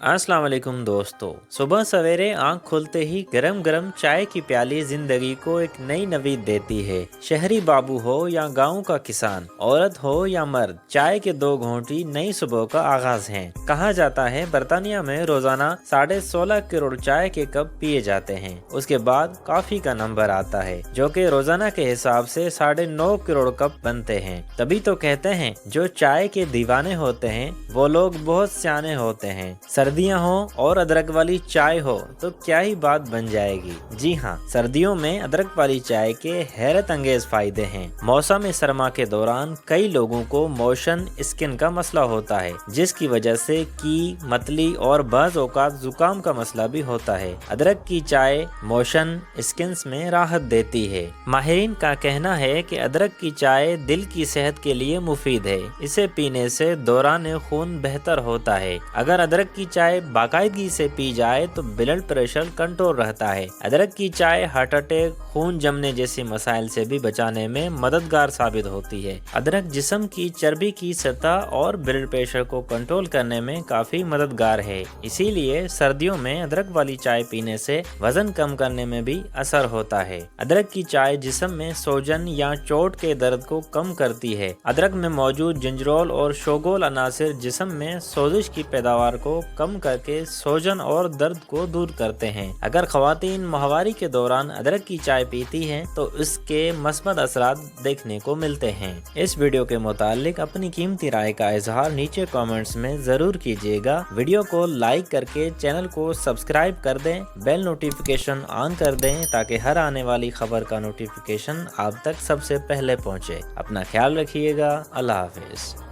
अस्सलाम वालेकुम दोस्तों। सुबह सवेरे आंख खुलते ही गरम गरम चाय की प्याली जिंदगी को एक नई नवीद देती है। शहरी बाबू हो या गांव का किसान, औरत हो या मर्द, चाय के दो घोंटी नई सुबह का आगाज हैं। कहा जाता है बर्तानिया में रोजाना 16.5 करोड़ चाय के कप पिए जाते हैं। उसके बाद कॉफी का नंबर आता है जो कि रोजाना के हिसाब से 9.5 करोड़ कप बनते हैं। तभी तो कहते हैं जो चाय के दीवाने होते हैं वो लोग बहुत सियाने होते हैं। सर्दियां हो और अदरक वाली चाय हो तो क्या ही बात बन जाएगी। जी हाँ, सर्दियों में अदरक वाली चाय के हैरत अंगेज फायदे हैं। मौसम सरमा के दौरान कई लोगों को मोशन स्किन का मसला होता है, जिसकी वजह से की मतली और बाज़ औक़ात जुकाम का मसला भी होता है। अदरक की चाय मोशन स्किन में राहत देती है। माहिरीन का कहना है कि अदरक की चाय दिल की सेहत के लिए मुफीद है। इसे पीने से दौरान खून बेहतर होता है। अगर अदरक की चाय बाकायदगी से पी जाए तो ब्लड प्रेशर कंट्रोल रहता है। अदरक की चाय हार्ट अटैक, खून जमने जैसे मसाइल से भी बचाने में मददगार साबित होती है। अदरक जिस्म की चर्बी की सतह और ब्लड प्रेशर को कंट्रोल करने में काफी मददगार है। इसीलिए सर्दियों में अदरक वाली चाय पीने से वजन कम करने में भी असर होता है। अदरक की चाय जिस्म में सोजन या चोट के दर्द को कम करती है। अदरक में मौजूद जिंजरोल और शोगोल अनासिर जिस्म में सोजिश की पैदावार को कम करके सोजन और दर्द को दूर करते हैं। अगर ख्वातीन माहवारी के दौरान अदरक की चाय पीती हैं तो इसके मस्बत असरात देखने को मिलते हैं। इस वीडियो के मुतालिक अपनी कीमती राय का इजहार नीचे कमेंट्स में जरूर कीजिएगा। वीडियो को लाइक करके चैनल को सब्सक्राइब कर दें, बेल नोटिफिकेशन ऑन कर दें ताकि हर आने वाली खबर का नोटिफिकेशन आप तक सबसे पहले पहुंचे। अपना ख्याल रखिएगा। अल्लाह हाफिज।